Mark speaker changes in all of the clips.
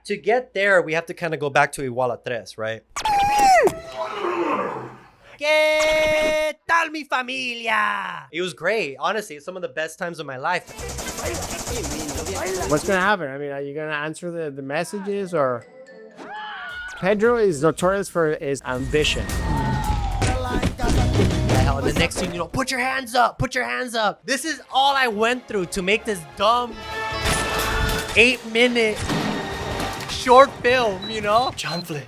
Speaker 1: to get there, we have to kind of go back to Iguala right? ¿Qué tal mi familia? It was great. Honestly, it's some of the best times of my life.
Speaker 2: What's going to happen? I mean, are you going to answer the messages or? Pedro is notorious for his ambition.
Speaker 1: And the next thing you know, put your hands up, put your hands up. This is all I went through to make this dumb 8-minute short film, you know?
Speaker 3: John Flynn.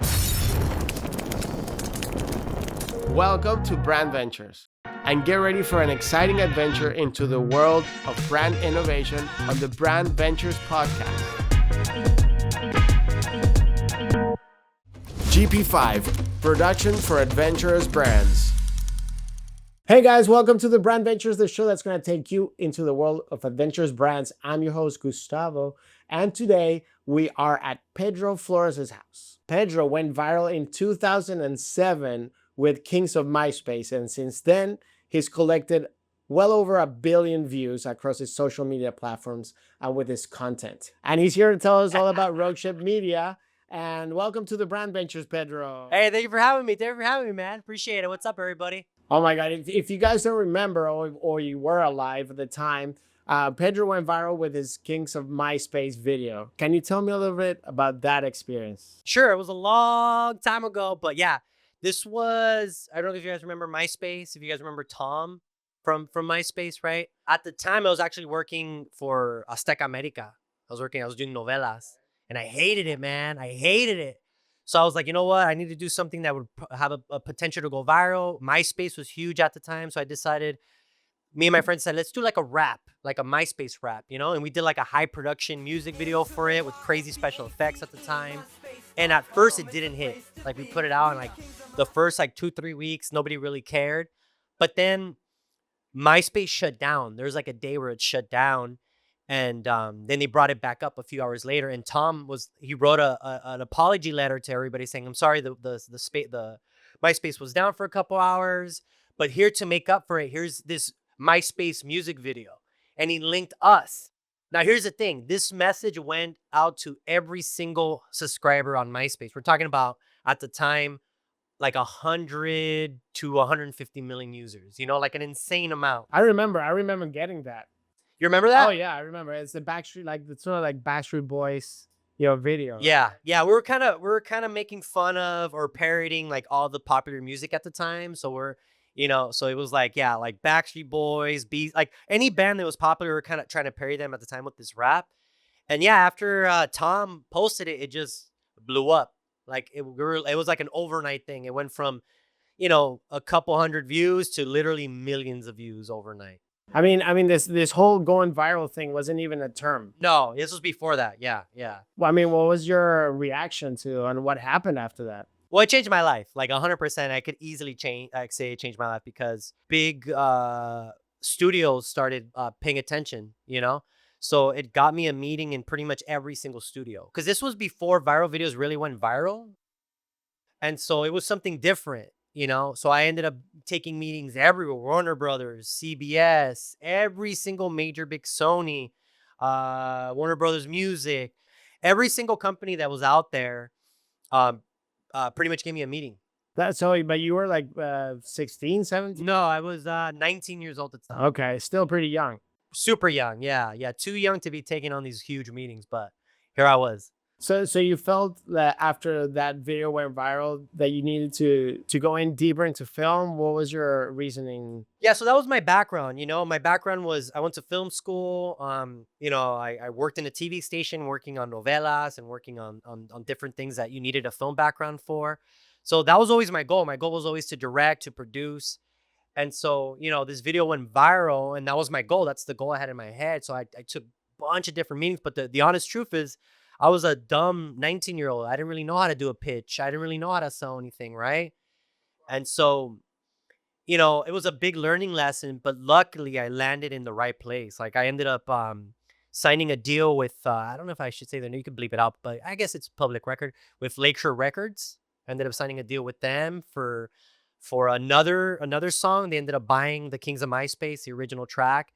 Speaker 2: Welcome to Brandventures, and get ready for an exciting adventure into the world of brand innovation on the Brandventures podcast. GP5, production for adventurous brands. Hey guys, welcome to the Brandventures, the show that's going to take you into the world of adventurous brands. I'm your host, Gustavo, and today we are at Pedro Flores' house. Pedro went viral in 2007 with Kings of MySpace, and since then, he's collected well over 1 billion views across his social media platforms and with his content. And he's here to tell us all about Rogueship Media. And welcome to the Brandventures, Pedro.
Speaker 1: Hey, thank you for having me. Thank you for having me, man. Appreciate it. What's up, everybody?
Speaker 2: Oh my God, if you guys don't remember or you were alive at the time, Pedro went viral with his Kings of MySpace video. Can you tell me a little bit about that experience?
Speaker 1: Sure, it was a long time ago, but yeah. This was, I don't know if you guys remember MySpace, if you guys remember Tom from MySpace, right? At the time, I was actually working for Azteca America. I was doing novelas, and I hated it, man. I hated it. So I was like, you know what? I need to do something that would have a potential to go viral. MySpace was huge at the time, so I decided, me and my friends said, let's do like a rap, like a MySpace rap, you know? And we did like a high production music video for it with crazy special effects at the time. And at first it didn't hit. Like we put it out in like the first like 2-3 weeks, nobody really cared. But then MySpace shut down. There's like a day where it shut down. And then they brought it back up a few hours later. And Tom he wrote an apology letter to everybody saying, I'm sorry, the MySpace was down for a couple hours, but here to make up for it, here's this MySpace music video. And he linked us. Now, here's the thing. This message went out to every single subscriber on MySpace. We're talking about, at the time, like 100 to 150 million users. You know, like an insane amount.
Speaker 2: I remember getting that.
Speaker 1: You remember that?
Speaker 2: Oh, yeah, I remember. It's the Backstreet, like, it's sort of like Backstreet Boys, video.
Speaker 1: Yeah. We were kind of making fun of or parodying, like, all the popular music at the time. So so it was like, yeah, like Backstreet Boys, like any band that was popular, we were kind of trying to parody them at the time with this rap. And yeah, after Tom posted it, it just blew up. Like it was like an overnight thing. It went from, a couple hundred views to literally millions of views overnight.
Speaker 2: I mean, this whole going viral thing wasn't even a term.
Speaker 1: No, this was before that. Yeah.
Speaker 2: Well, I mean, what was your reaction to and what happened after that?
Speaker 1: Well, it changed my life, like 100%. I could easily say it changed my life because big studios started paying attention, So it got me a meeting in pretty much every single studio. Because this was before viral videos really went viral. And so it was something different, So I ended up taking meetings everywhere. Warner Brothers, CBS, every single major big Sony, Warner Brothers Music. Every single company that was out there pretty much gave me a meeting.
Speaker 2: But you were like 16, 17?
Speaker 1: No, I was 19 years old at the time.
Speaker 2: Okay, still pretty young.
Speaker 1: Super young, yeah. Too young to be taking on these huge meetings, but here I was.
Speaker 2: So you felt that after that video went viral that you needed to go in deeper into film? What was your reasoning?
Speaker 1: Yeah, so that was my background. My background was I went to film school. I worked in a TV station working on novelas and working on different things that you needed a film background for. So that was always my goal. My goal was always to direct, to produce. And so, this video went viral and that was my goal. That's the goal I had in my head. So I took a bunch of different meetings. But the honest truth is, I was a dumb 19-year-old. I didn't really know how to do a pitch. I didn't really know how to sell anything, right? And so, it was a big learning lesson, but luckily I landed in the right place. Like I ended up signing a deal with, I don't know if I should say the name, you can bleep it out, but I guess it's public record, with Lakeshore Records. I ended up signing a deal with them for another song. They ended up buying the Kings of MySpace, the original track.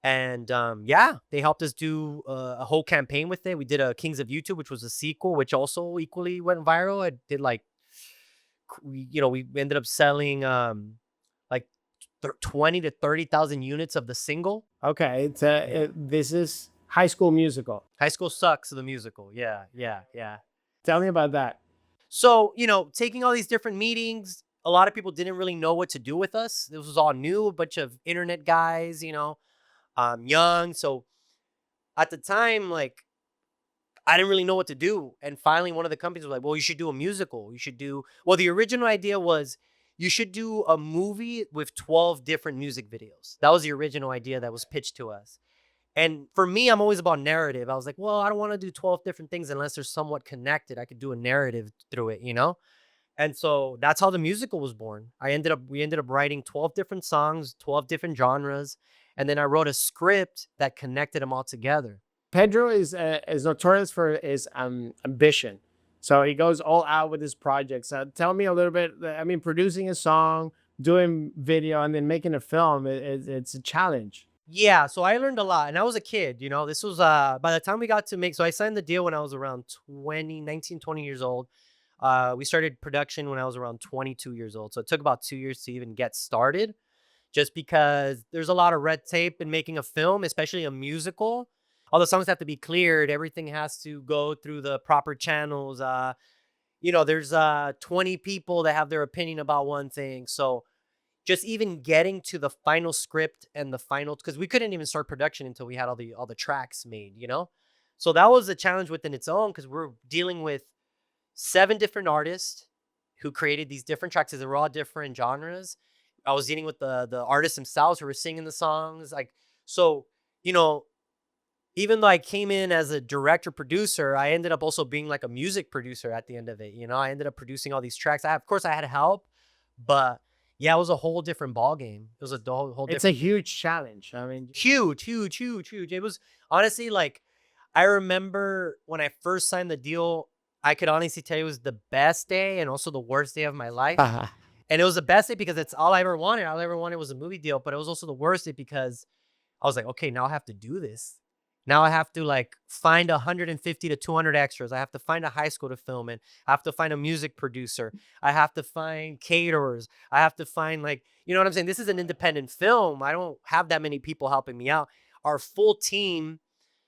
Speaker 1: And yeah, they helped us do a whole campaign with it. We did a Kings of YouTube, which was a sequel, which also equally went viral. It did like, we ended up selling like 20 to 30,000 units of the single.
Speaker 2: Okay,
Speaker 1: Yeah.
Speaker 2: this is High School Musical.
Speaker 1: High School Sucks, the musical. Yeah, yeah, yeah.
Speaker 2: Tell me about that.
Speaker 1: So, taking all these different meetings, a lot of people didn't really know what to do with us. This was all new, a bunch of internet guys, young. So at the time, like, I didn't really know what to do. And finally, one of the companies was like, well, you should do a musical. Well, the original idea was you should do a movie with 12 different music videos. That was the original idea that was pitched to us. And for me, I'm always about narrative. I was like, well, I don't want to do 12 different things unless they're somewhat connected. I could do a narrative through it. And so that's how the musical was born. We ended up writing 12 different songs, 12 different genres. And then I wrote a script that connected them all together.
Speaker 2: Pedro is notorious for his ambition, so he goes all out with his projects. Tell me a little bit. I mean, producing a song, doing video, and then making a film. It's a challenge.
Speaker 1: Yeah, so I learned a lot, and I was a kid. This was by the time we got to make, so I signed the deal when I was around 20 years old. We started production when I was around 22 years old. So it took about 2 years to even get started, just because there's a lot of red tape in making a film, especially a musical. All the songs have to be cleared, everything has to go through the proper channels. There's 20 people that have their opinion about one thing. So just even getting to the final script and the final, because we couldn't even start production until we had all the tracks made. So that was a challenge within its own, because we're dealing with 7 different artists who created these different tracks. They were all different genres. I was dealing with the artists themselves who were singing the songs. Like, so, you know, even though I came in as a director producer, I ended up also being like a music producer at the end of it. I ended up producing all these tracks. Of course, I had help, but yeah, it was a whole different ball game. It was a whole
Speaker 2: It's a
Speaker 1: different,
Speaker 2: huge challenge. I mean,
Speaker 1: huge, huge, huge, huge. It was honestly like, I remember when I first signed the deal, I could honestly tell you it was the best day and also the worst day of my life. And it was the best day because it's all I ever wanted. All I ever wanted was a movie deal, but it was also the worst day because I was like, okay, now I have to do this. Now I have to like find 150 to 200 extras. I have to find a high school to film in. I have to find a music producer. I have to find caterers. I have to find, like, you know what I'm saying? This is an independent film. I don't have that many people helping me out. Our full team,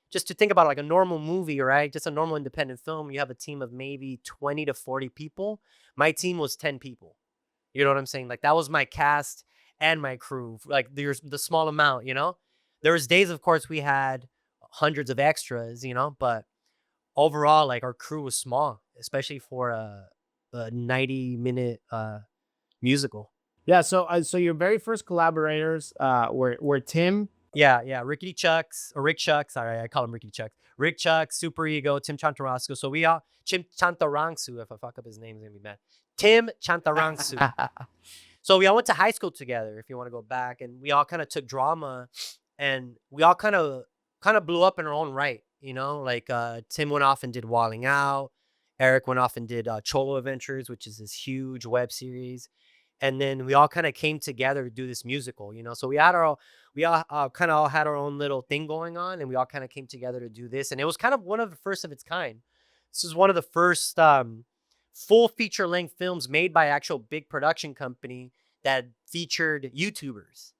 Speaker 1: just to think about like a normal movie, right? Just a normal independent film, you have a team of maybe 20 to 40 people. My team was 10 people. You know what I'm saying? Like, that was my cast and my crew. Like, there's the small amount. There was days, of course, we had hundreds of extras, but overall, like, our crew was small, especially for a 90-minute musical.
Speaker 2: yeah. So your very first collaborators were Tim.
Speaker 1: Yeah, Rickety Chucks, or Rick Chucks. Sorry, I call him Rickety Chucks. Rick Chucks, Super Ego, Tim Chantarangsu. So we all, Tim Chantarangsu, if I fuck up his name, he's gonna be mad. Tim Chantarangsu. So we all went to high school together, if you want to go back, and we all kind of took drama, and we all kind of blew up in our own right. Like, Tim went off and did Walling Out. Eric went off and did Cholo Adventures, which is this huge web series. And then we all kind of came together to do this musical. So we all kind of all had our own little thing going on, and we all kind of came together to do this. And it was kind of one of the first of its kind. This is one of the first full feature length films made by actual big production company that featured YouTubers.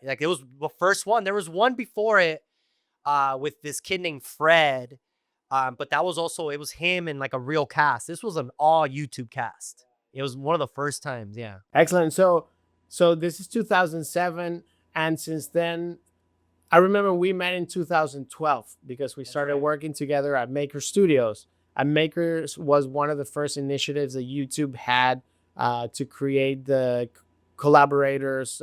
Speaker 1: Like, it was the first one. There was one before it with this kid named Fred. But that was also, it was him and like a real cast. This was an all YouTube cast. It was one of the first times. Yeah.
Speaker 2: Excellent. So this is 2007, and since then, I remember we met in 2012 because we started working together at Maker Studios. And Maker was one of the first initiatives that YouTube had to create the collaborators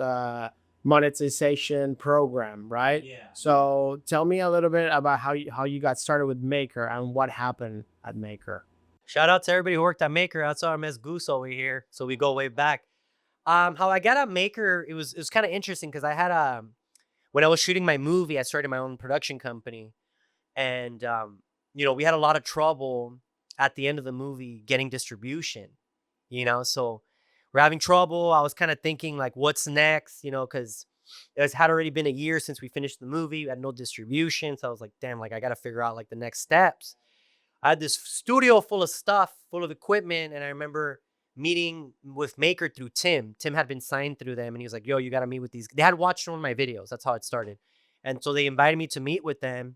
Speaker 2: monetization program, right?
Speaker 1: Yeah.
Speaker 2: So tell me a little bit about how you got started with Maker and what happened at Maker.
Speaker 1: Shout out to everybody who worked at Maker. That's our Miss Goose over here. So we go way back. How I got at Maker, it was kind of interesting because I had when I was shooting my movie, I started my own production company, and we had a lot of trouble at the end of the movie getting distribution. So we're having trouble. I was kind of thinking like, what's next? Because It had already been a year since we finished the movie. We had no distribution. So I was like, damn, like I got to figure out like the next steps. I had this studio full of stuff, full of equipment. And I remember meeting with Maker through Tim. Tim had been signed through them. And he was like, yo, you got to meet with these. They had watched one of my videos. That's how it started. And so they invited me to meet with them.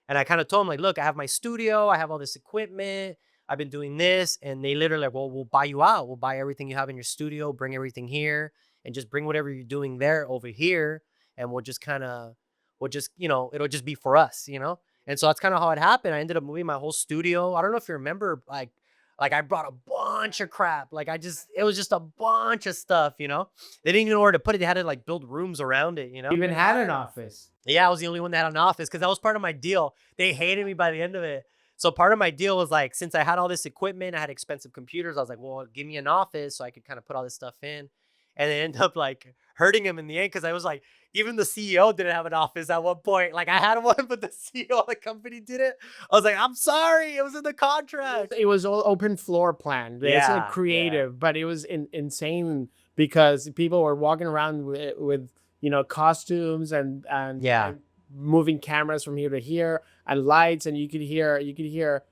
Speaker 1: And I kind of told them, like, look, I have my studio. I have all this equipment. I've been doing this. And they literally like, well, we'll buy you out. We'll buy everything you have in your studio, bring everything here, and just bring whatever you're doing there over here. And we'll just, it'll just be for us, you know? And so that's kind of how it happened. I ended up moving my whole studio. I don't know if you remember, like I brought a bunch of crap. It was just a bunch of stuff, you know? They didn't even know where to put it. They had to like build rooms around it, you know?
Speaker 2: Even had an office.
Speaker 1: Yeah, I was the only one that had an office because that was part of my deal. They hated me by the end of it. So part of my deal was like, since I had all this equipment, I had expensive computers. I was like, well, give me an office so I could kind of put all this stuff in. And it ended up like hurting him in the end because I was like, even the CEO didn't have an office at one point. Like I had one, but the CEO of the company didn't. I was like, I'm sorry, it was in the contract.
Speaker 2: It was all open floor plan. It's like creative, but it was insane because people were walking around with costumes and moving cameras from here to here and lights, and you could hear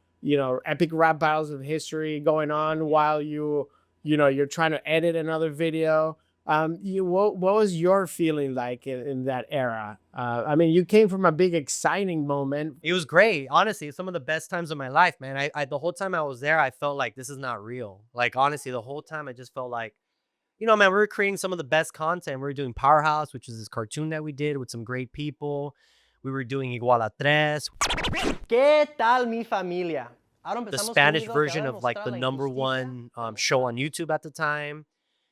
Speaker 2: epic rap battles of history going on while you're trying to edit another video. What was your feeling like in that era? I mean, you came from a big exciting moment.
Speaker 1: It was great. Honestly, some of the best times of my life, man. I the whole time I was there, I felt like this is not real. Like honestly, the whole time I just felt like, man, we were creating some of the best content. We were doing Powerhouse, which is this cartoon that we did with some great people. We were doing Igualatres. ¿Qué tal mi familia? The Spanish version of like the #1 show on YouTube at the time.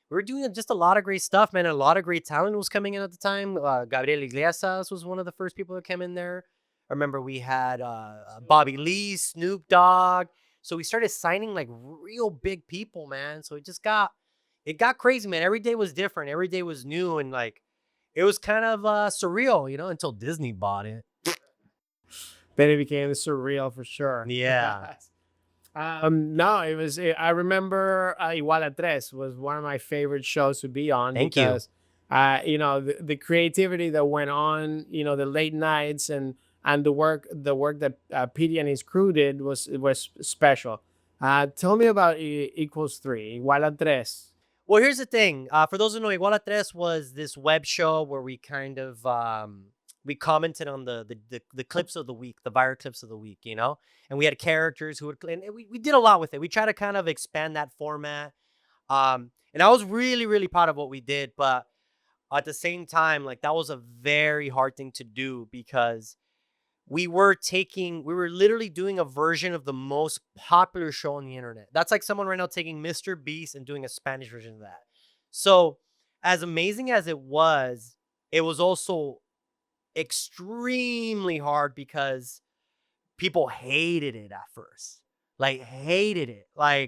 Speaker 1: We were doing just a lot of great stuff, man. A lot of great talent was coming in at the time. Gabriel Iglesias was one of the first people that came in there. I remember we had Bobby Lee, Snoop Dogg. So we started signing like real big people, man. So it got crazy, man. Every day was different. Every day was new. And like, it was kind of surreal, until Disney bought it.
Speaker 2: Then it became surreal for sure.
Speaker 1: Yeah.
Speaker 2: No, I remember Igualatres was one of my favorite shows to be on.
Speaker 1: Thank you.
Speaker 2: Because, the creativity that went on, the late nights and the work that PD and his crew did was special. Tell me about Equals 3, Igualatres.
Speaker 1: Well, here's the thing. For those who know, Igualatres was this web show where we kind of we commented on the clips of the week, the viral clips of the week, and we had characters who would, and we did a lot with it. We tried to kind of expand that format. And I was really, really proud of what we did. But at the same time, like that was a very hard thing to do because we were literally doing a version of the most popular show on the internet. That's like someone right now taking Mr. Beast and doing a Spanish version of that. So as amazing as it was also extremely hard because people hated it at first. Like hated it. I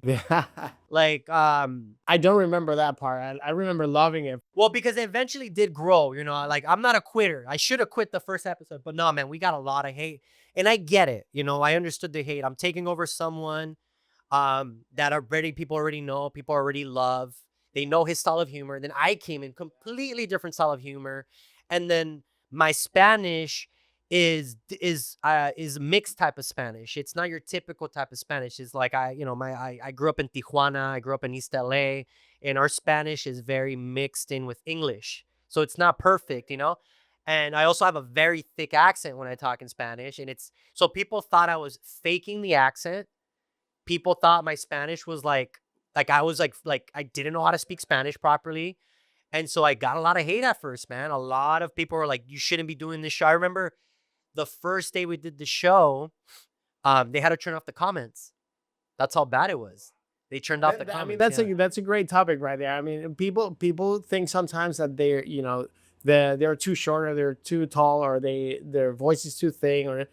Speaker 2: don't remember that part. I remember loving it.
Speaker 1: Well, because it eventually did grow, like I'm not a quitter. I should have quit the first episode, but no, man, we got a lot of hate. And I get it. I understood the hate. I'm taking over someone that people already know, people already love. They know his style of humor. Then I came in completely different style of humor. And then my Spanish is mixed type of Spanish. It's not your typical type of Spanish. It's like I grew up in Tijuana, I grew up in East LA, and our Spanish is very mixed in with English. So it's not perfect, And I also have a very thick accent when I talk in Spanish, and so people thought I was faking the accent. People thought my Spanish was like I was like I didn't know how to speak Spanish properly. And so I got a lot of hate at first, man. A lot of people were like, you shouldn't be doing this show. I remember the first day we did the show, they had to turn off the comments. That's how bad it was. They turned off the comments.
Speaker 2: I mean, that's a great topic right there. I mean, people think sometimes that they're too short or they're too tall or their voice is too thin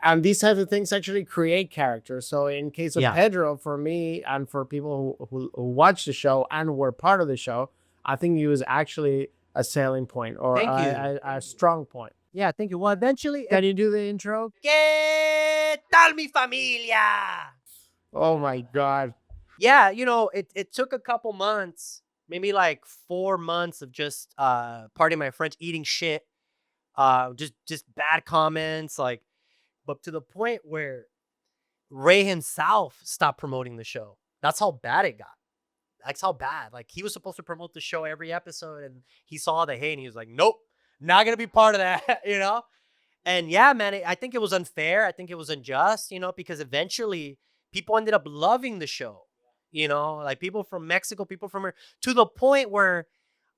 Speaker 2: and these types of things actually create character. So in case of Pedro, for me and for people who watch the show and were part of the show, I think he was actually a selling point or a strong point.
Speaker 1: Yeah, thank you. Well, eventually...
Speaker 2: Can you do the intro?
Speaker 1: ¿Qué tal mi familia?
Speaker 2: Oh, my God.
Speaker 1: Yeah, it took a couple months, maybe like 4 months of just, pardon my French, eating shit, just bad comments, like, but to the point where Ray himself stopped promoting the show. That's how bad it got. That's how bad. Like, he was supposed to promote the show every episode, and he saw the hate, and he was like, "Nope, not gonna be part of that," you know? And yeah, man, I think it was unfair. I think it was unjust, because eventually people ended up loving the show. Like people from Mexico, people from here, to the point where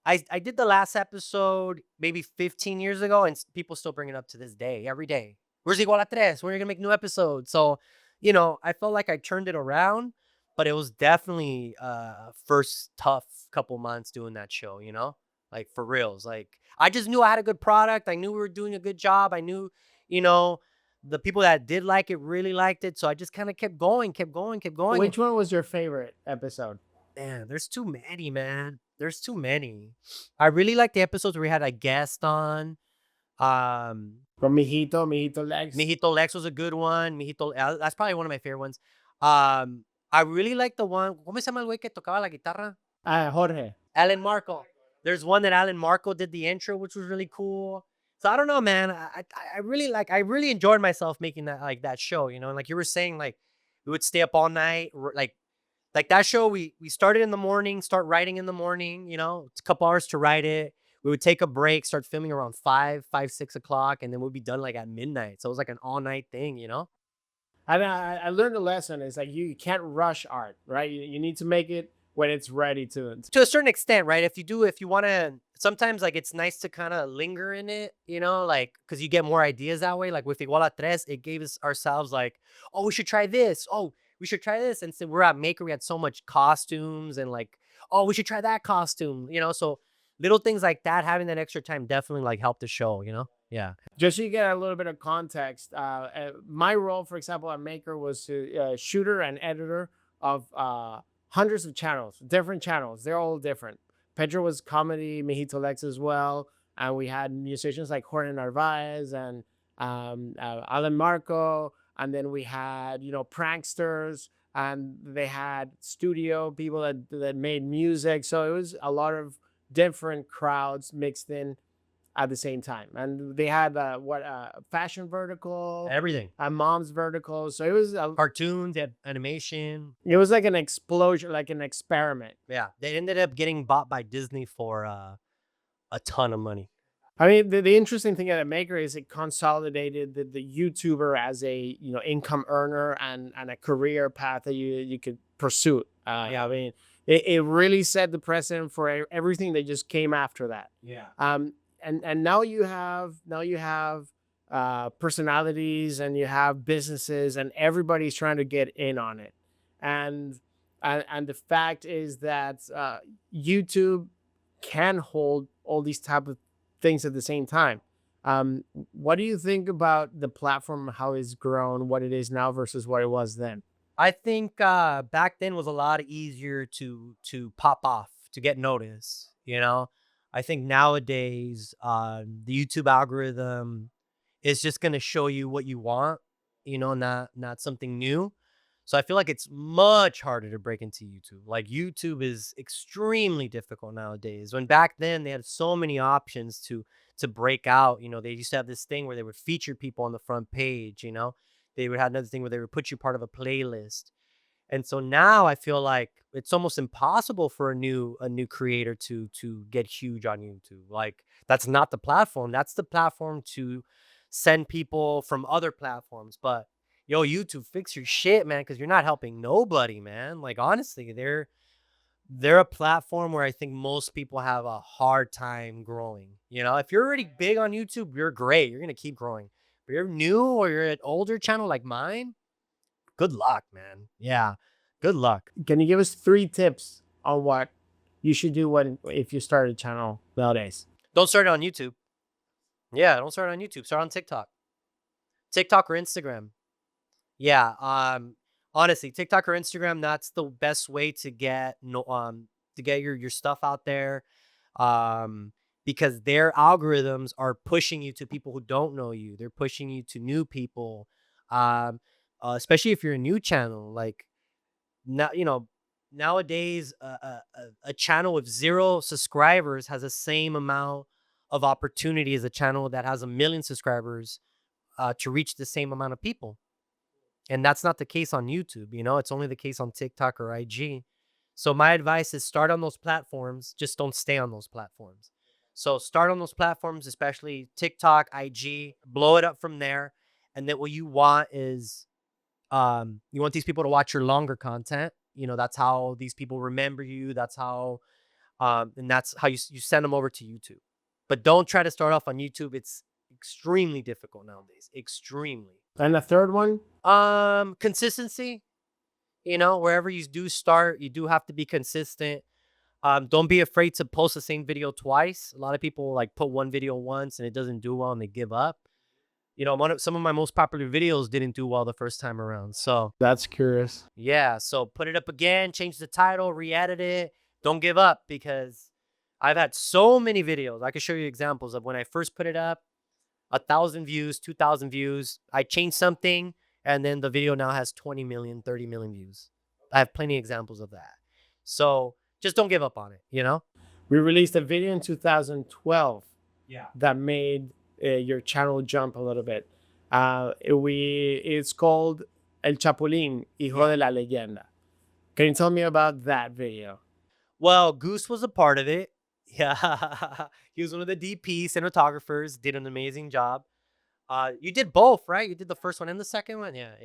Speaker 1: I did the last episode maybe 15 years ago, and people still bring it up to this day, every day. Where's Igualatres? When are you gonna make new episodes? So, I felt like I turned it around, but it was definitely first tough couple months doing that show, like for reals. Like I just knew I had a good product. I knew we were doing a good job. I knew, you know, the people that did like it really liked it. So I just kind of kept going, kept going, kept going.
Speaker 2: Which one was your favorite episode?
Speaker 1: Man, there's too many, man. There's too many. I really like the episodes where we had a guest on. Um,
Speaker 2: From Mijito Lex.
Speaker 1: Mijito Lex was a good one. That's probably one of my favorite ones. I really like the one. ¿Cómo se llama el güey que tocaba la guitarra?
Speaker 2: Jorge.
Speaker 1: Alan Marco. There's one that Alan Marco did the intro, which was really cool. So I don't know, man. I really enjoyed myself making that show, and like you were saying, like we would stay up all night, like that show. We started in the morning, start writing in the morning. It's a couple hours to write it. We would take a break, start filming around 6 o'clock, and then we'd be done like at midnight. So it was like an all night thing.
Speaker 2: And I learned a lesson. It's like you can't rush art, right? You need to make it when it's ready to.
Speaker 1: To a certain extent, right? If you want to, sometimes like it's nice to kind of linger in it, like because you get more ideas that way. Like with Iguala Tres, it gave us ourselves like, oh, we should try this. Oh, we should try this. And so we're at Maker, we had so much costumes and like, oh, we should try that costume, So little things like that, having that extra time definitely like helped the show. Yeah.
Speaker 2: Just so you get a little bit of context, my role, for example, at Maker was to shooter and editor of hundreds of channels, different channels. They're all different. Pedro was comedy, Mijito Lex as well. And we had musicians like Jorge Narvaez and Alan Marco. And then we had, pranksters. And they had studio people that made music. So it was a lot of different crowds mixed in at the same time. And they had fashion vertical,
Speaker 1: Everything.
Speaker 2: mom's vertical. So it was
Speaker 1: Cartoons, they had animation.
Speaker 2: it was like an explosion, like an experiment.
Speaker 1: Yeah. They ended up getting bought by Disney for a ton of money.
Speaker 2: I mean, the interesting thing at Maker is it consolidated the YouTuber as a income earner and a career path that you could pursue.
Speaker 1: Yeah.
Speaker 2: I mean, it really set the precedent for everything that just came after that.
Speaker 1: Yeah.
Speaker 2: And now you have personalities and you have businesses and everybody's trying to get in on it. And the fact is that YouTube can hold all these type of things at the same time. What do you think about the platform, how it's grown, what it is now versus what it was then?
Speaker 1: I think back then was a lot easier to pop off, to get noticed, I think nowadays the YouTube algorithm is just going to show you what you want, not something new. So I feel like it's much harder to break into YouTube. Like YouTube is extremely difficult nowadays. When back then they had so many options to break out. They used to have this thing where they would feature people on the front page. They would have another thing where they would put you part of a playlist. And so now I feel like it's almost impossible for a new creator to get huge on YouTube. Like that's not the platform. That's the platform to send people from other platforms. But yo, YouTube, fix your shit, man, because you're not helping nobody, man. Like honestly, they're a platform where I think most people have a hard time growing. If you're already big on YouTube, you're great. You're gonna keep growing. But you're new or you're an older channel like mine, good luck, man. Yeah, good luck.
Speaker 2: Can you give us 3 tips on what you should do if you start a channel nowadays?
Speaker 1: Don't start it on YouTube. Yeah, don't start it on YouTube. Start on TikTok. TikTok or Instagram. Yeah, honestly, TikTok or Instagram, that's the best way to get your stuff out there. Because their algorithms are pushing you to people who don't know you. They're pushing you to new people. Especially if you're a new channel, like not nowadays a channel with 0 subscribers has the same amount of opportunity as a channel that has 1 million subscribers to reach the same amount of people. And that's not the case on YouTube. It's only the case on TikTok or IG. So my advice is start on those platforms. Just don't stay on those platforms. So start on those platforms, especially TikTok, IG, blow it up from there. And then what you want is you want these people to watch your longer content. That's how these people remember you. That's how, and that's how you send them over to YouTube. But don't try to start off on YouTube. It's extremely difficult nowadays. Extremely.
Speaker 2: And the third one?
Speaker 1: Consistency. Wherever you do start, you do have to be consistent. Don't be afraid to post the same video twice. A lot of people like put one video once and it doesn't do well and they give up. Some of my most popular videos didn't do well the first time around. So
Speaker 2: that's curious.
Speaker 1: Yeah. So put it up again, change the title, re-edit it. Don't give up, because I've had so many videos. I can show you examples of when I first put it up, 1,000 views, 2,000 views. I changed something and then the video now has 20 million, 30 million views. I have plenty of examples of that. So just don't give up on it,
Speaker 2: We released a video in 2012
Speaker 1: Yeah.
Speaker 2: that made your channel jump a little bit. It's called El Chapulín, Hijo de la Leyenda. Can you tell me about that video?
Speaker 1: Well, Goose was a part of it. Yeah. He was one of the DP cinematographers, did an amazing job. You did both, right? You did the first one and the second one? Yeah.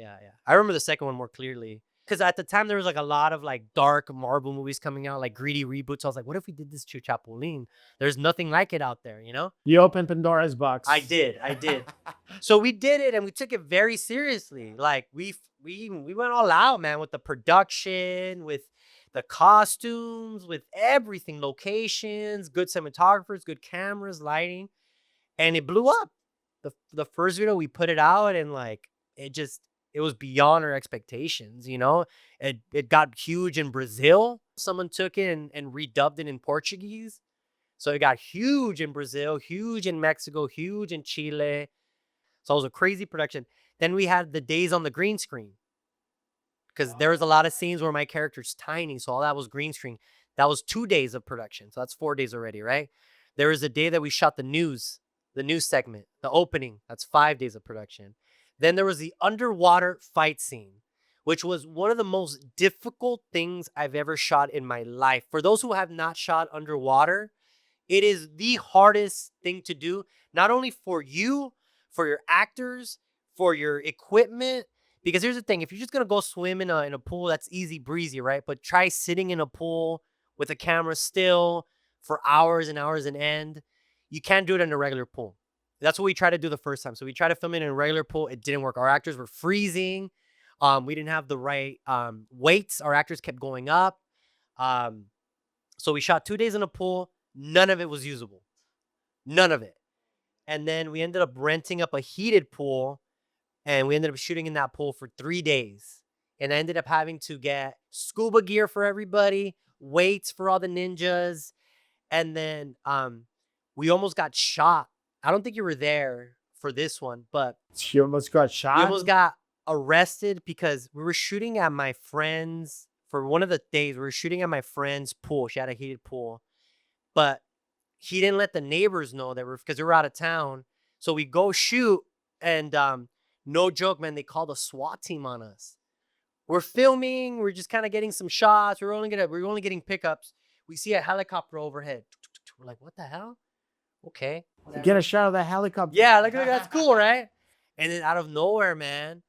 Speaker 1: I remember the second one more clearly. Because at the time, there was like a lot of like dark Marvel movies coming out, like greedy reboots. I was like, what if we did this to Chapulín? There's nothing like it out there,
Speaker 2: You opened Pandora's box.
Speaker 1: I did. So we did it and we took it very seriously. Like we went all out, man, with the production, with the costumes, with everything, locations, good cinematographers, good cameras, lighting, and it blew up. The first video we put it out and like it was beyond our expectations, It got huge in Brazil. Someone took it and redubbed it in Portuguese. So it got huge in Brazil, huge in Mexico, huge in Chile. So it was a crazy production. Then we had the days on the green screen, because there was a lot of scenes where my character's tiny. So all that was green screen. That was 2 days of production. So that's 4 days already, right? There was a day that we shot the news segment, the opening. That's 5 days of production. Then there was the underwater fight scene, which was one of the most difficult things I've ever shot in my life. For those who have not shot underwater, it is the hardest thing to do, not only for you, for your actors, for your equipment. Because here's the thing, if you're just going to go swim in a pool, that's easy breezy, right? But try sitting in a pool with a camera still for hours and hours and end. You can't do it in a regular pool. That's what we tried to do the first time. So we tried to film it in a regular pool. It didn't work. Our actors were freezing. We didn't have the right weights. Our actors kept going up. So we shot 2 days in a pool. None of it was usable. None of it. And then we ended up renting up a heated pool. And we ended up shooting in that pool for 3 days. And I ended up having to get scuba gear for everybody, weights for all the ninjas. And then we almost got shot. I don't think you were there for this one, but
Speaker 2: you almost got shot.
Speaker 1: We almost got arrested because we were shooting at my friend's, for one of the days, we were shooting at my friend's pool. She had a heated pool, but he didn't let the neighbors know that because we were out of town. So we go shoot, and no joke, man, they called a SWAT team on us. We're filming, we're just kind of getting some shots. We're only getting pickups. We see a helicopter overhead. We're like, what the hell? Okay.
Speaker 2: Get a shot of that helicopter.
Speaker 1: Yeah, like that's cool, right? And then out of nowhere, man,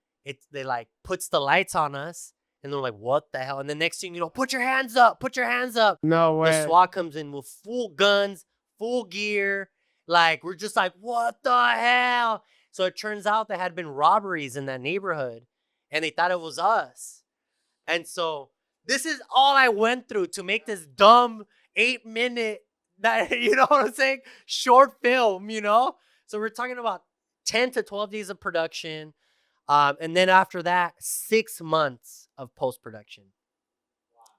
Speaker 1: they like puts the lights on us, and they're like, what the hell? And the next thing you know, put your hands up, put your hands up.
Speaker 2: No way.
Speaker 1: The SWAT comes in with full guns, full gear. Like, we're just like, what the hell? So it turns out there had been robberies in that neighborhood, and they thought it was us. And so this is all I went through to make this dumb 8-minute, you know what I'm saying, short film, So we're talking about 10 to 12 days of production. And then after that, 6 months of post-production.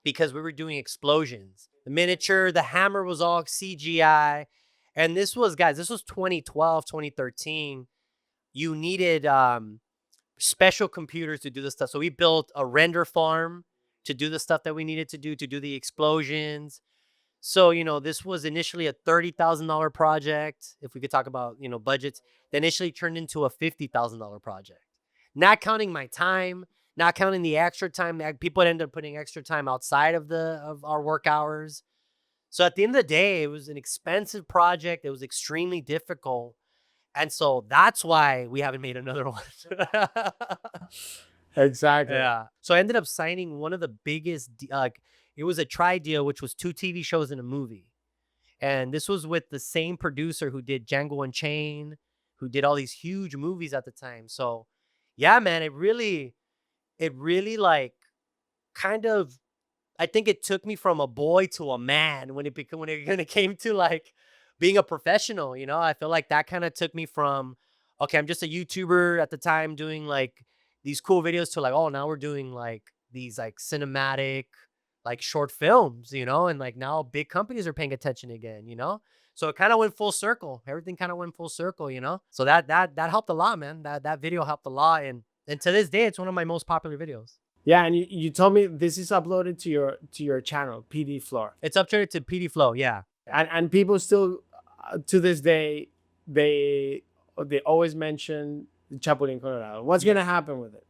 Speaker 1: Because we were doing explosions. The miniature, the hammer was all CGI. And this was 2012, 2013. You needed special computers to do this stuff. So we built a render farm to do the stuff that we needed to do the explosions. So, this was initially a $30,000 project. If we could talk about, budgets, that initially turned into a $50,000 project. Not counting my time, not counting the extra time that people ended up putting extra time outside of our work hours. So at the end of the day, it was an expensive project. It was extremely difficult. And so that's why we haven't made another one.
Speaker 2: Exactly.
Speaker 1: Yeah. So I ended up signing one of the biggest, it was a deal, which was 2 TV shows and a movie. And this was with the same producer who did Django Unchained, who did all these huge movies at the time. So yeah, man, it really like kind of, I think it took me from a boy to a man when it came to like being a professional. I feel like that kind of took me from, okay, I'm just a YouTuber at the time doing like these cool videos to like, oh, now we're doing like these like cinematic, like short films, and like now big companies are paying attention again. So it kind of went full circle. Everything kind of went full circle. So that helped a lot, man. That video helped a lot, and to this day, it's one of my most popular videos.
Speaker 2: Yeah, and you told me this is uploaded to your channel, PD Floor.
Speaker 1: It's uploaded to PD Flow, yeah.
Speaker 2: And people still to this day they always mention the Chapulín Colorado. What's gonna happen with it?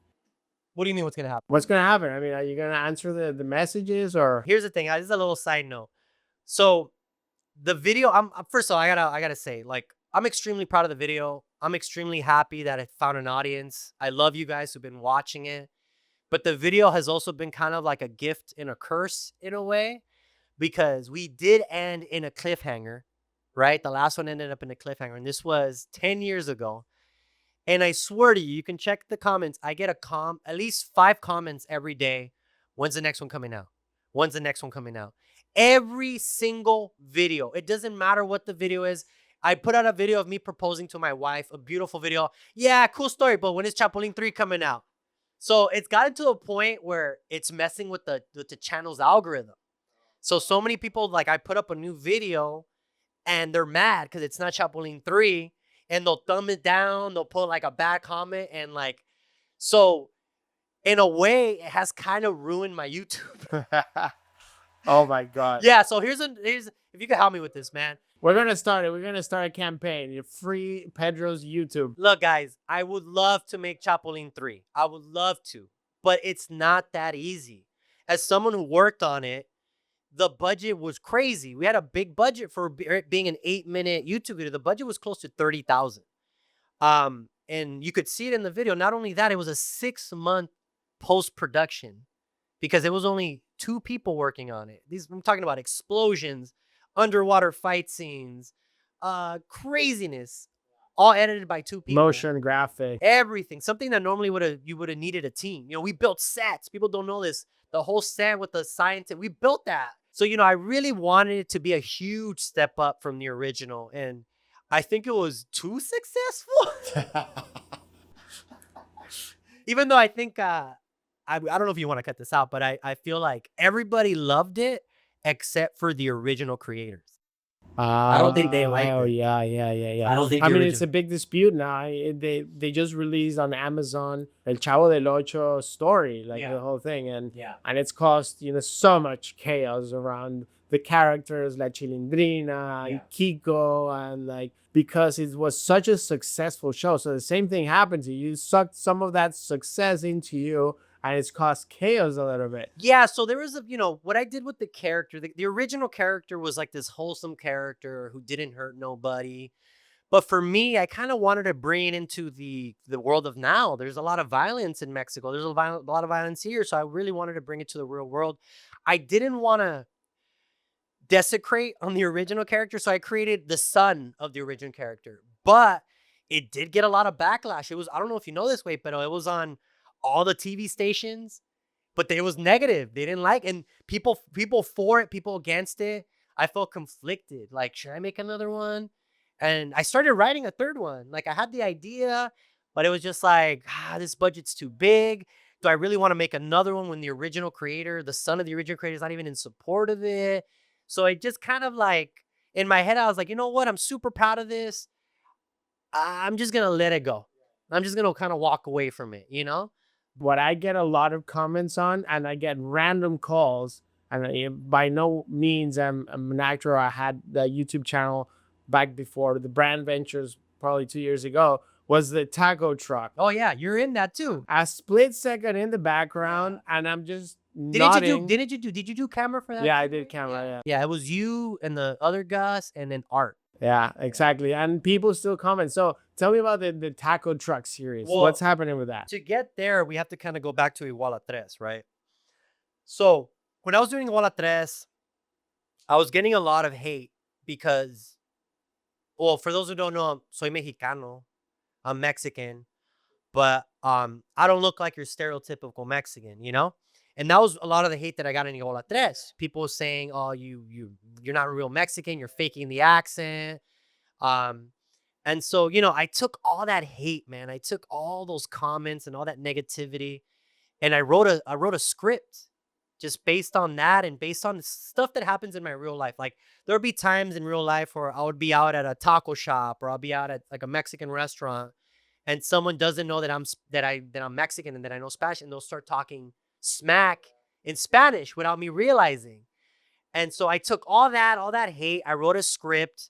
Speaker 1: What do you mean what's gonna happen?
Speaker 2: What's gonna happen? I mean, are you gonna answer the messages or?
Speaker 1: Here's the thing. This is a little side note. So the video, first of all, I gotta say, like, I'm extremely proud of the video. I'm extremely happy that it found an audience. I love you guys who've been watching it. But the video has also been kind of like a gift and a curse in a way, because we did end in a cliffhanger, right? The last one ended up in a cliffhanger, and this was 10 years ago. And I swear to you, you can check the comments. I get at least 5 comments every day. When's the next one coming out? When's the next one coming out? Every single video. It doesn't matter what the video is. I put out a video of me proposing to my wife, a beautiful video. Yeah, cool story, but when is Chapulín 3 coming out? So it's gotten to a point where it's messing with the channel's algorithm. So many people, like, I put up a new video and they're mad because it's not Chapulín 3, and they'll thumb it down. They'll put like a bad comment, and like, so in a way, it has kind of ruined my YouTube.
Speaker 2: Oh my God.
Speaker 1: Yeah. So here's if you could help me with this, man.
Speaker 2: We're gonna start it. We're gonna start a campaign. You free Pedro's YouTube.
Speaker 1: Look, guys, I would love to make Chapulín 3. I would love to, but it's not that easy. As someone who worked on it, the budget was crazy. We had a big budget for it being an 8-minute YouTube video. The budget was close to $30,000. And you could see it in the video. Not only that, it was a 6-month post-production because it was only 2 people working on it. I'm talking about explosions, underwater fight scenes, craziness, all edited by 2 people.
Speaker 2: Motion graphic.
Speaker 1: Everything. Something that normally you would have needed a team. We built sets. People don't know this. The whole set with the scientist, we built that. So, I really wanted it to be a huge step up from the original. And I think it was too successful. Even though I think, I don't know if you want to cut this out, but I feel like everybody loved it except for the original creators. I don't think they liked
Speaker 2: Oh
Speaker 1: it.
Speaker 2: yeah.
Speaker 1: I don't think
Speaker 2: I
Speaker 1: the
Speaker 2: mean,
Speaker 1: origi-
Speaker 2: it's a big dispute now. They just released on Amazon El Chavo del Ocho story, like
Speaker 1: Yeah.
Speaker 2: the whole thing, and
Speaker 1: Yeah.
Speaker 2: it's caused so much chaos around the characters, La Chilindrina,
Speaker 1: Yeah.
Speaker 2: Kiko, and like because it was such a successful show. So the same thing happened to you. You sucked some of that success into you, and it's caused chaos a little bit.
Speaker 1: Yeah, so there was what I did with the character. The original character was like this wholesome character who didn't hurt nobody. But for me, I kind of wanted to bring it into the world of now. There's a lot of violence in Mexico. There's a lot of violence here. So I really wanted to bring it to the real world. I didn't want to desecrate on the original character. So I created the son of the original character. But it did get a lot of backlash. I don't know if you know this, way, but it was on all the TV stations, but it was negative. They didn't like, and people for it, people against it. I felt conflicted. Like, should I make another one? And I started writing a third one. Like, I had the idea, but it was just like, this budget's too big. Do I really want to make another one when the original creator, the son of the original creator, is not even in support of it? So I just kind of like, in my head, I was like, you know what? I'm super proud of this. I'm just going to let it go. I'm just going to kind of walk away from it,
Speaker 2: What I get a lot of comments on, and I get random calls, and by no means I'm an actor. I had the YouTube channel back before the Brandventures, probably 2 years ago, was the taco truck.
Speaker 1: Oh yeah, you're in that too.
Speaker 2: A split second in the background, and I'm just nodding.
Speaker 1: Did you do camera for that?
Speaker 2: Yeah, I did camera. Yeah.
Speaker 1: Yeah, it was you and the other Gus and then Art.
Speaker 2: Yeah, exactly. And people still comment. So tell me about the taco truck series.
Speaker 1: Well,
Speaker 2: What's happening with that?
Speaker 1: To get there, we have to kind of go back to Iguala right? So when I was doing Iguala I was getting a lot of hate because, well, for those who don't know, soy mexicano. I'm Mexican, but I don't look like your stereotypical Mexican, you know? And that was a lot of the hate that I got in Iguala People saying, "Oh, you're not a real Mexican. You're faking the accent." Um, and so, I took all that hate, man. I took all those comments and all that negativity, and I wrote a script just based on that and based on the stuff that happens in my real life. Like there'll be times in real life where I would be out at a taco shop or I'll be out at like a Mexican restaurant, and someone doesn't know that I'm Mexican and that I know Spanish, and they'll start talking smack in Spanish without me realizing. And so I took all that hate, I wrote a script,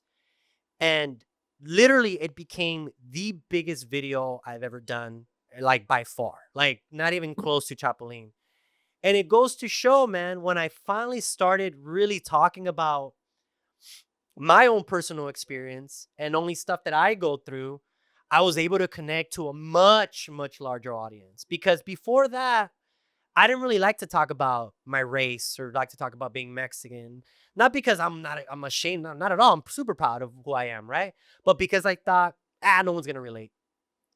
Speaker 1: and literally it became the biggest video I've ever done, like by far. Like not even close to Chapulín. And it goes to show, man, when I finally started really talking about my own personal experience and only stuff that I go through, I was able to connect to a much, much larger audience. Because before that, I didn't really like to talk about my race or like to talk about being Mexican. Not because I'm ashamed, not at all. I'm super proud of who I am, right? But because I thought, no one's gonna relate.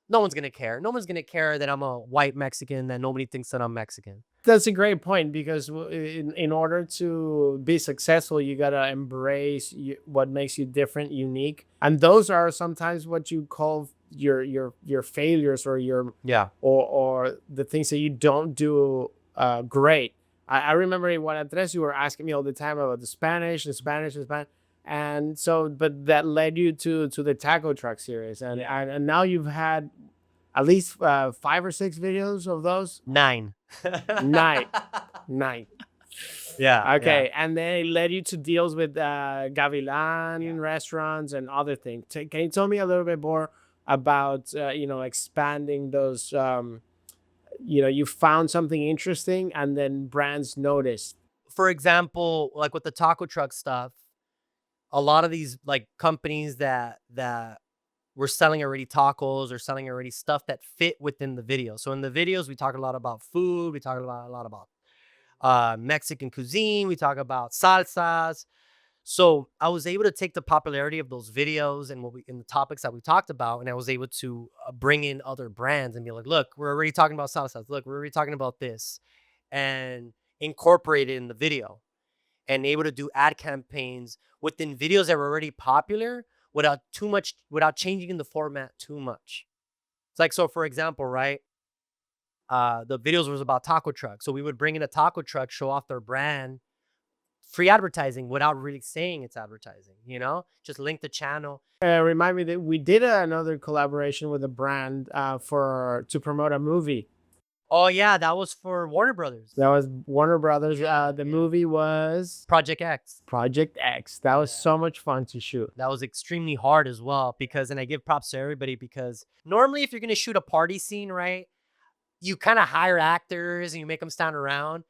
Speaker 1: No one's gonna care. No one's gonna care that I'm a white Mexican, that nobody thinks that I'm Mexican.
Speaker 2: That's a great point because in order to be successful, you gotta embrace what makes you different, unique, and those are sometimes what you call your failures or
Speaker 1: Yeah.
Speaker 2: or the things that you don't do great. I remember in Juan Andres, you were asking me all the time about the Spanish, and so but that led you to the taco truck series, and now you've had at least 5 or 6 videos of those.
Speaker 1: 9.
Speaker 2: Nine. Nine.
Speaker 1: Yeah.
Speaker 2: Okay. And then it led you to deals with Gavilan restaurants and other things. Can you tell me a little bit more about, expanding those, you found something interesting and then brands noticed.
Speaker 1: For example, like with the taco truck stuff, a lot of these like companies that were selling already tacos or selling already stuff that fit within the video. So in the videos, we talk a lot about food. We talk a lot about Mexican cuisine. We talk about salsas. So I was able to take the popularity of those videos and in the topics that we talked about, and I was able to bring in other brands and be like, look, we're already talking about salsas. Look, we're already talking about this, and incorporate it in the video, and able to do ad campaigns within videos that were already popular without changing the format too much. It's like, so for example, right? The videos was about taco trucks. So we would bring in a taco truck, show off their brand, free advertising without really saying it's advertising, just link the channel.
Speaker 2: Remind me that we did another collaboration with a brand to promote a movie.
Speaker 1: Oh yeah, that was for Warner Brothers.
Speaker 2: That was Warner Brothers. The movie was
Speaker 1: Project X.
Speaker 2: Project X. That was so much fun to shoot.
Speaker 1: That was extremely hard as well and I give props to everybody because normally if you're going to shoot a party scene, right, you kind of hire actors and you make them stand around.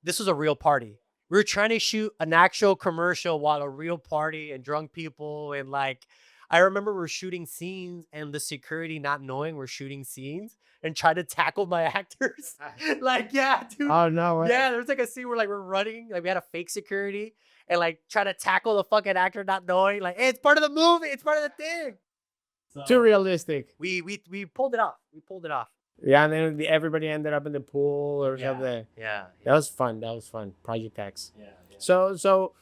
Speaker 1: This was a real party. We were trying to shoot an actual commercial while a real party and drunk people. And like, I remember we're shooting scenes and the security not knowing we're shooting scenes and trying to tackle my actors. Like, yeah, dude.
Speaker 2: Oh, no way.
Speaker 1: Yeah, there's like a scene where like we're running, like we had a fake security and like trying to tackle the fucking actor not knowing, like, hey, it's part of the movie. It's part of the thing.
Speaker 2: So, too realistic.
Speaker 1: We pulled it off. We pulled it off.
Speaker 2: Yeah, and then everybody ended up in the pool or something.
Speaker 1: Yeah.
Speaker 2: That was fun. Project X.
Speaker 1: Yeah.
Speaker 2: So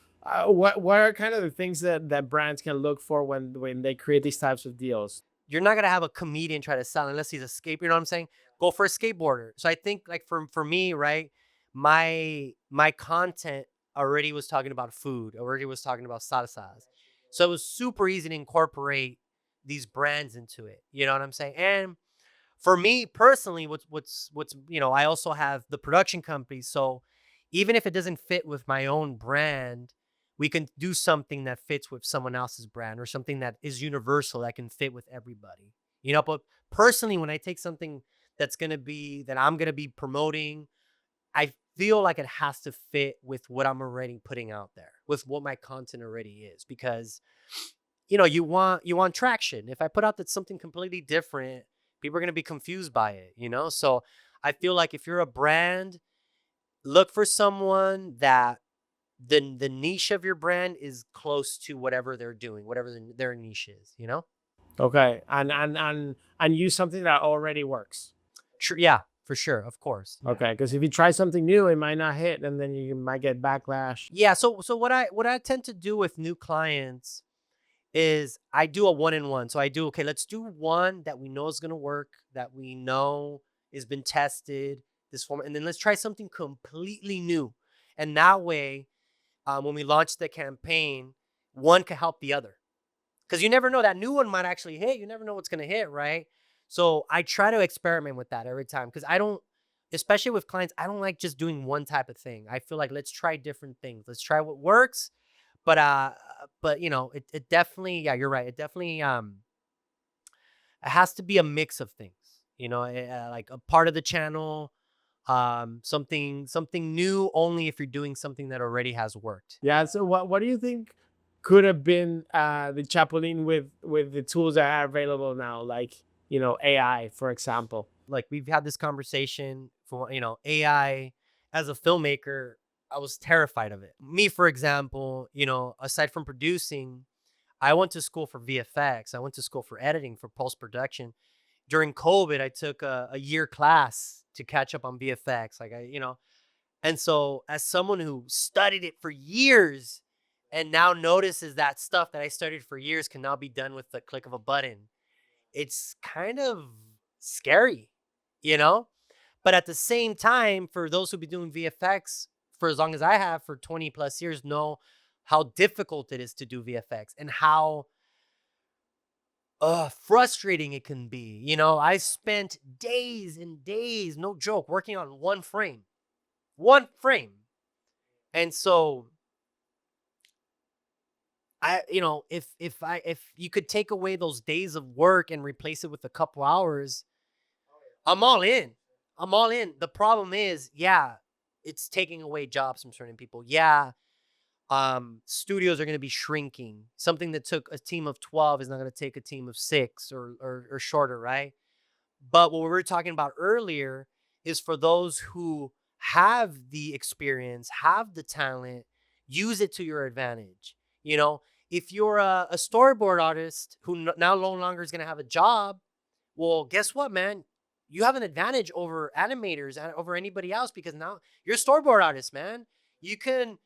Speaker 2: what are kind of the things that brands can look for when they create these types of deals?
Speaker 1: You're not gonna have a comedian try to sell unless he's a you know what I'm saying? Go for a skateboarder. So I think like for me, right, my content already was talking about food, already was talking about salsas. So it was super easy to incorporate these brands into it. You know what I'm saying? And For me personally, what's I also have the production company. So even if it doesn't fit with my own brand, we can do something that fits with someone else's brand or something that is universal that can fit with everybody. But personally, when I take something that I'm gonna be promoting, I feel like it has to fit with what I'm already putting out there, with what my content already is, because you want traction. If I put out that something completely different, people are going to be confused by it. So I feel like if you're a brand, look for someone that the niche of your brand is close to whatever they're doing, whatever their niche is.
Speaker 2: Okay, and use something that already works.
Speaker 1: True. Yeah, for sure. Of course. Yeah.
Speaker 2: Okay, because if you try something new, it might not hit, and then you might get backlash.
Speaker 1: Yeah. So what I tend to do with new clients is I do a one-in-one. So I do, okay, let's do one that we know is going to work, that we know has been tested, this form, and then let's try something completely new. And that way, when we launch the campaign, one can help the other. Because you never know, that new one might actually hit. You never know what's going to hit, right? So I try to experiment with that every time, because I don't, especially with clients, I don't like just doing one type of thing. I feel like let's try different things. Let's try what works. But it definitely, yeah, you're right. It definitely it has to be a mix of things. Like a part of the channel, something new only if you're doing something that already has worked.
Speaker 2: Yeah. So what do you think could have been the Chapulin with the tools that are available now, like AI, for example?
Speaker 1: Like we've had this conversation for AI. As a filmmaker, I was terrified of it. Me, for example, aside from producing, I went to school for VFX. I went to school for editing, for post production. During COVID, I took a year class to catch up on VFX. And so as someone who studied it for years and now notices that stuff that I studied for years can now be done with the click of a button, it's kind of scary, you know? But at the same time, for those who've been doing VFX for as long as I have, for 20 plus years, know how difficult it is to do VFX and how frustrating it can be. I spent days and days, no joke, working on one frame. One frame. And so if you could take away those days of work and replace it with a couple hours, I'm all in. I'm all in. The problem is, yeah, it's taking away jobs from certain people. Yeah, studios are going to be shrinking. Something that took a team of 12 is not going to take a team of 6 or shorter, right? But what we were talking about earlier is for those who have the experience, have the talent, use it to your advantage. If you're a storyboard artist who now no longer is going to have a job, well, guess what, man? You have an advantage over animators and over anybody else, because now you're a storyboard artist, man. You can,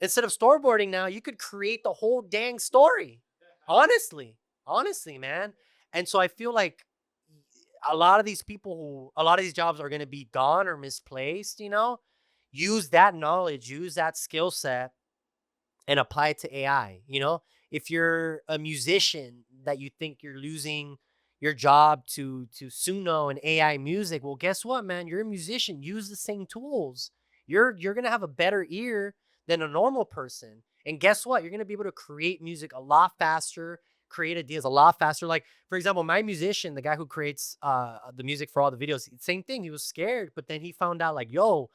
Speaker 1: instead of storyboarding now, you could create the whole dang story. Honestly, man. And so I feel like a lot of these jobs are going to be gone or misplaced. Use that knowledge, use that skill set, and apply it to AI. If you're a musician that you think you're losing your job to Suno and AI music, well, guess what, man? You're a musician. Use the same tools. You're gonna have a better ear than a normal person. And guess what? You're gonna be able to create music a lot faster, create ideas a lot faster. Like, for example, my musician, the guy who creates the music for all the videos, same thing. He was scared, but then he found out, like, yo,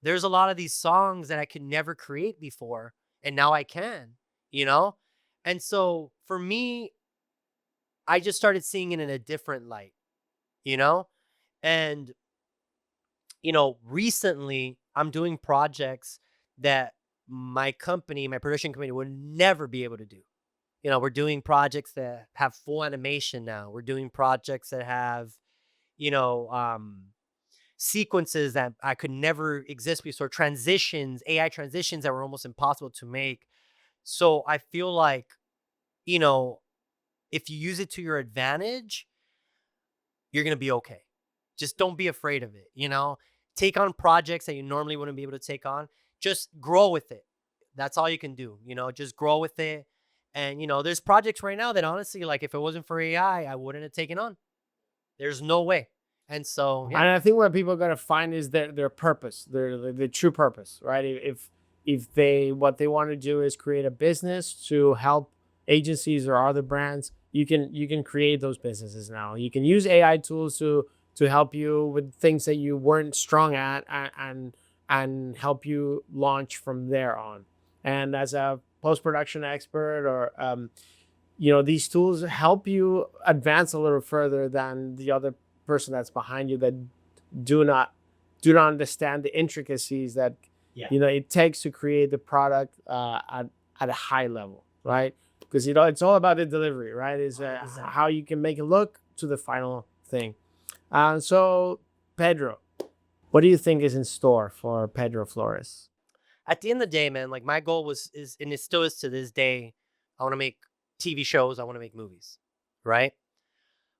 Speaker 1: there's a lot of these songs that I could never create before, and now I can, you know? And so for me, I just started seeing it in a different light, you know? And, recently I'm doing projects that my company, my production company, would never be able to do. We're doing projects that have full animation now. We're doing projects that have, you know, sequences that I could never exist before, transitions, AI transitions that were almost impossible to make. So I feel like, you know, if you use it to your advantage, you're going to be okay. Just don't be afraid of it. Take on projects that you normally wouldn't be able to take on. Just grow with it. That's all you can do. Just grow with it. And, there's projects right now that honestly, like, if it wasn't for AI, I wouldn't have taken on. There's no way. And so,
Speaker 2: And
Speaker 1: yeah.
Speaker 2: I think what people are gonna find is their purpose, their true purpose, right? If they what they want to do is create a business to help agencies or other brands, you can create those businesses now. You can use AI tools to help you with things that you weren't strong at, and help you launch from there on. And as a post-production expert, or these tools help you advance a little further than the other person that's behind you, that do not understand the intricacies that it takes to create the product at a high level, right? Because it's all about the delivery, right? Is how you can make it look to the final thing. So Pedro, what do you think is in store for Pedro Flores?
Speaker 1: At the end of the day, man, like my goal is and it still is to this day, I want to make TV shows, I want to make movies, right?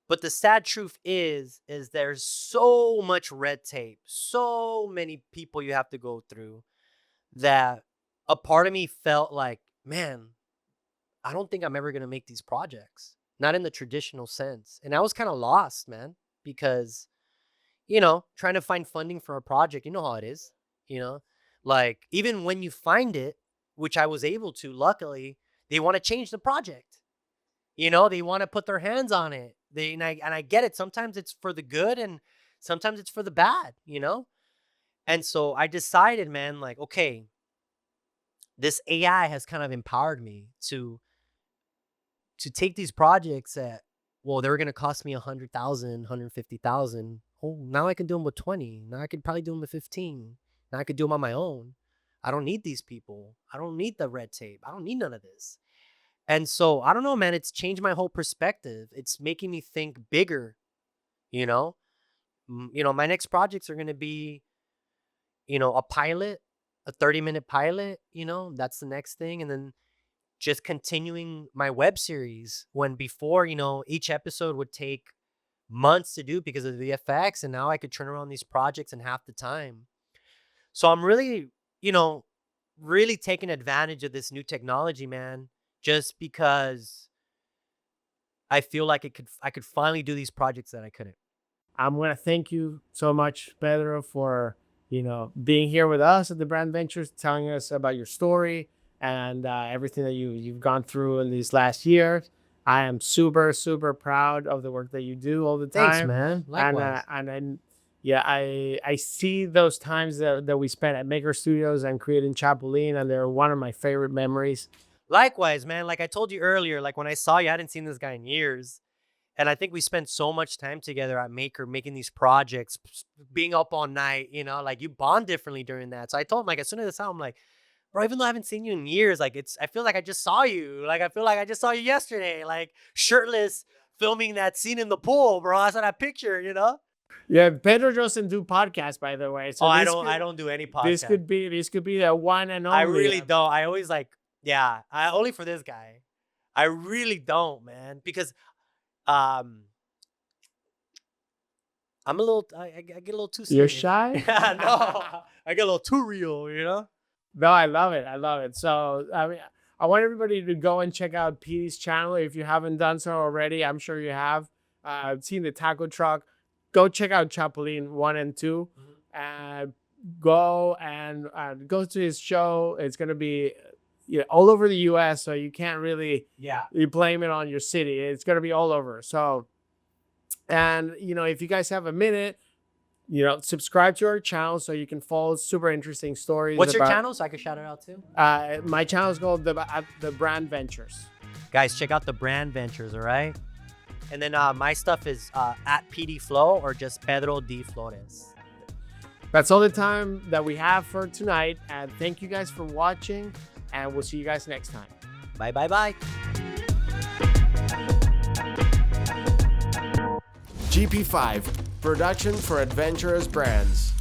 Speaker 1: But the sad truth is there's so much red tape, so many people you have to go through, that a part of me felt like, man, I don't think I'm ever going to make these projects. Not in the traditional sense. And I was kind of lost, man, because, trying to find funding for a project, you know how it is, you know, like even when you find it, which I was able to, luckily, they want to change the project. They want to put their hands on it. And I get it. Sometimes it's for the good and sometimes it's for the bad, And so I decided, man, like, okay, this AI has kind of empowered me to take these projects that, well, they were going to cost me 100,000, 150,000. Oh, now I can do them with 20. Now I could probably do them with 15. Now I could do them on my own. I don't need these people. I don't need the red tape. I don't need none of this. And so, I don't know, man, it's changed my whole perspective. It's making me think bigger, you know? My next projects are going to be, a pilot, a 30-minute pilot, that's the next thing. And then just continuing my web series, when before, each episode would take months to do because of the VFX. And now I could turn around these projects in half the time. So I'm really, really taking advantage of this new technology, man, just because I feel like I could finally do these projects that I couldn't.
Speaker 2: I'm gonna thank you so much, Pedro, for being here with us at the Brandventures, telling us about your story and everything that you've gone through in these last years. I am super, super proud of the work that you do all the time.
Speaker 1: Thanks, man. Likewise.
Speaker 2: I see those times that we spent at Maker Studios and creating Chapulín, and they're one of my favorite memories.
Speaker 1: Likewise, man. Like I told you earlier, like when I saw you, I hadn't seen this guy in years. And I think we spent so much time together at Maker making these projects, being up all night, like you bond differently during that. So I told him, like, as soon as I saw him, like, bro, even though I haven't seen you in years, like I feel like I just saw you. Like I feel like I just saw you yesterday, like shirtless, filming that scene in the pool, bro. I saw that picture,
Speaker 2: Yeah, Pedro doesn't do podcasts, by the way. So
Speaker 1: I don't do any podcasts.
Speaker 2: This could be the one and only.
Speaker 1: I really don't. I always only for this guy. I really don't, man, because I'm a little. I get a little too serious.
Speaker 2: You're shy?
Speaker 1: No, I get a little too real,
Speaker 2: No, I love it. I love it. So I want everybody to go and check out Petey's channel if you haven't done so already. I'm sure you have. Seen the taco truck. Go check out Chapulín 1 and 2. Go and go to his show. It's gonna be all over the U.S. So you can't really you blame it on your city. It's gonna be all over. So, and if you guys have a minute, subscribe to our channel so you can follow super interesting stories.
Speaker 1: What's your channel so I can shout it out too?
Speaker 2: My channel is called the Brandventures.
Speaker 1: Guys, check out the Brandventures, all right? And then my stuff is at PD Flow or just Pedro D. Flores.
Speaker 2: That's all the time that we have for tonight. And thank you guys for watching. And we'll see you guys next time.
Speaker 1: Bye, bye, bye.
Speaker 2: GP5, production for adventurous brands.